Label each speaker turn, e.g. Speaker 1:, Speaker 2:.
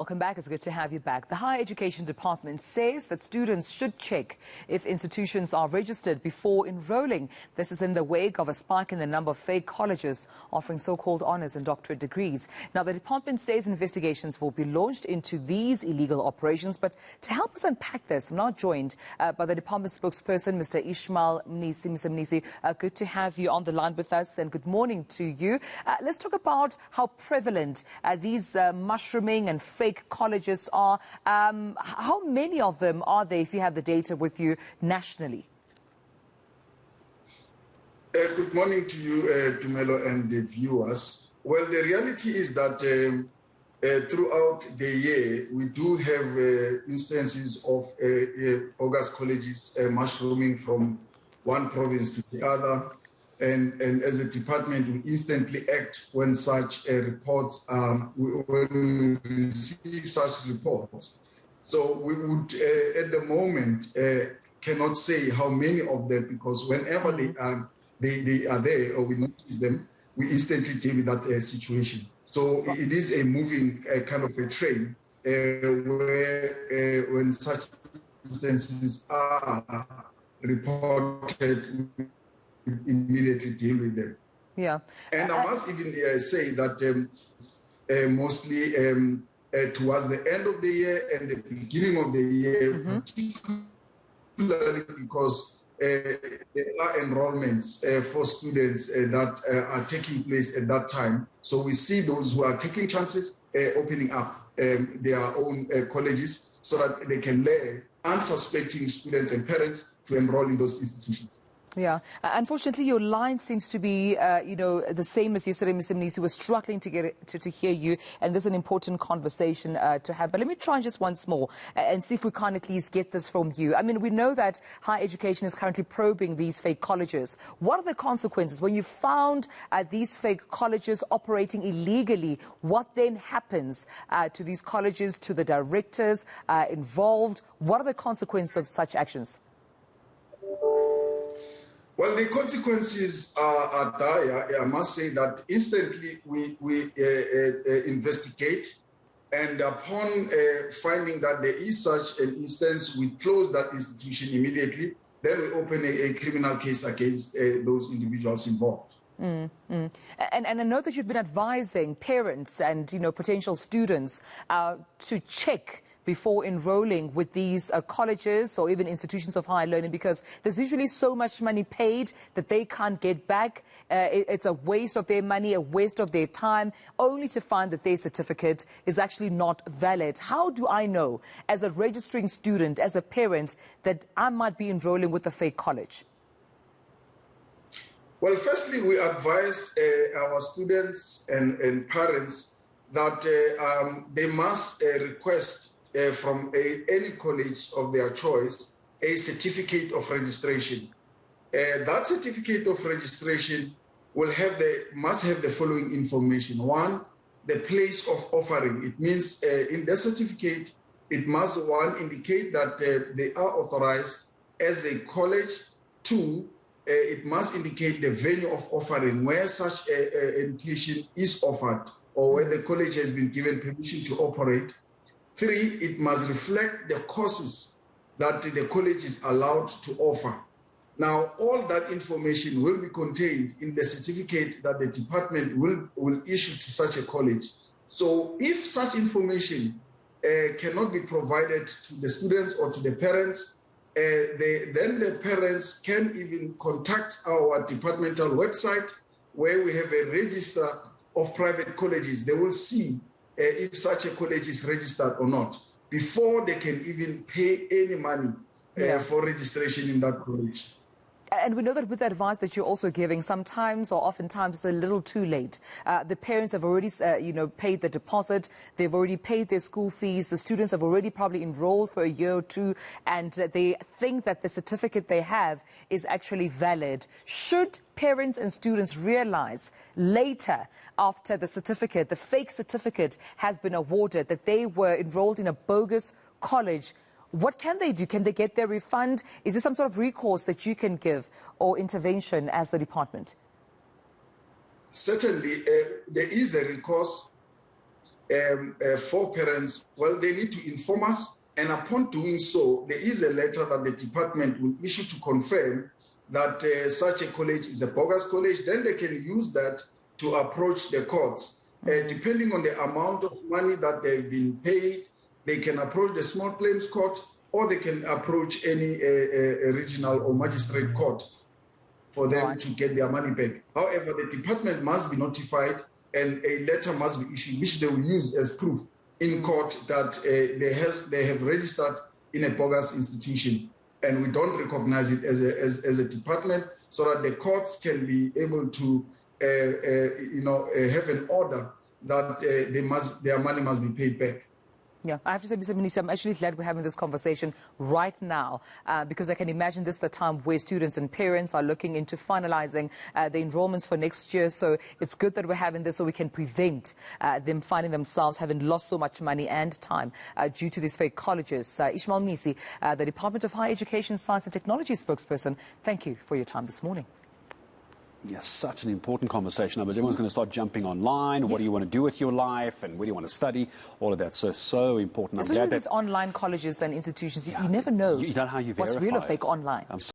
Speaker 1: Welcome back. It's good to have you back. The Higher Education Department says that students should check if institutions are registered before enrolling. This is in the wake of a spike in the number of fake colleges offering so-called honours and doctorate degrees. Now, the department says investigations will be launched into these illegal operations. But to help us unpack this, I'm now joined by the department spokesperson, Mr. Ishmael Mnisi. Mr. Mnisi, good to have you on the line with us, and good morning to you. Let's talk about how prevalent these mushrooming and fake colleges are. How many of them are there, if you have the data with you, nationally?
Speaker 2: Good morning to you, Tumelo, and the viewers. Well, the reality is that throughout the year, we do have instances of August colleges mushrooming from one province to the other. And as a department, we instantly act when such reports, when we receive such reports. So we would, at the moment, cannot say how many of them, because whenever they are there or we notice them, we instantly deal with that situation. So it is a moving kind of a train where when such instances are reported, immediately deal with them.
Speaker 1: Yeah.
Speaker 2: And I must even say that mostly towards the end of the year and the beginning of the year, particularly because there are enrollments for students that are taking place at that time. So we see those who are taking chances opening up their own colleges so that they can lure unsuspecting students and parents to enroll in those institutions.
Speaker 1: Yeah. Unfortunately, your line seems to be, the same as yesterday, Mr. Mnisi. We're struggling to get to hear you, and there's an important conversation to have. But let me try just once more and see if we can at least get this from you. I mean, we know that higher education is currently probing these fake colleges. What are the consequences when you found these fake colleges operating illegally? What then happens to these colleges, to the directors involved? What are the consequences of such actions?
Speaker 2: Well, the consequences are dire. I must say that instantly we investigate, and upon finding that there is such an instance, we close that institution immediately. Then we open a criminal case against those individuals involved.
Speaker 1: And I know that you've been advising parents and potential students to check before enrolling with these colleges or even institutions of higher learning, because there's usually so much money paid that they can't get back. It's a waste of their money, a waste of their time, only to find that their certificate is actually not valid. How do I know, as a registering student, as a parent, that I might be enrolling with a fake college?
Speaker 2: Well, firstly, we advise our students and parents that they must request from any college of their choice a certificate of registration. That certificate of registration must have the following information. One, the place of offering. It means in the certificate, it must, one, indicate that they are authorized as a college. Two, it must indicate the venue of offering, where such education is offered or where the college has been given permission to operate. Three, it must reflect the courses that the college is allowed to offer. Now, all that information will be contained in the certificate that the department will issue to such a college. So if such information cannot be provided to the students or to the parents, then the parents can even contact our departmental website, where we have a register of private colleges. They will see if such a college is registered or not before they can even pay any money for registration in that college.
Speaker 1: And we know that with the advice that you're also giving, sometimes or oftentimes it's a little too late. The parents have already, paid the deposit. They've already paid their school fees. The students have already probably enrolled for a year or two, and they think that the certificate they have is actually valid. Should parents and students realize later, after the certificate, the fake certificate has been awarded, that they were enrolled in a bogus college, what can they do? Can they get their refund? Is there some sort of recourse that you can give or intervention as the department?
Speaker 2: Certainly, there is a recourse for parents, well, they need to inform us. And upon doing so, there is a letter that the department will issue to confirm that such a college is a bogus college. Then they can use that to approach the courts. Depending on the amount of money that they've been paid, they can approach the small claims court, or they can approach any regional or magistrate court for them to get their money back. However, the department must be notified and a letter must be issued, which they will use as proof in court that they have registered in a bogus institution. And we don't recognize it as a department, so that the courts can be able to have an order that their money must be paid back.
Speaker 1: Yeah, I have to say, Mr. Mnisi, I'm actually glad we're having this conversation right now because I can imagine this is the time where students and parents are looking into finalizing the enrollments for next year. So it's good that we're having this so we can prevent them finding themselves having lost so much money and time due to these fake colleges. Ishmael Mnisi, the Department of Higher Education, Science and Technology spokesperson, thank you for your time this morning.
Speaker 3: Yes, such an important conversation. But everyone's going to start jumping online. What do you want to do with your life? And where do you want to study? All of that. So important.
Speaker 1: Especially with these online colleges and institutions, you never know
Speaker 3: you don't know how you verify
Speaker 1: what's real or fake online.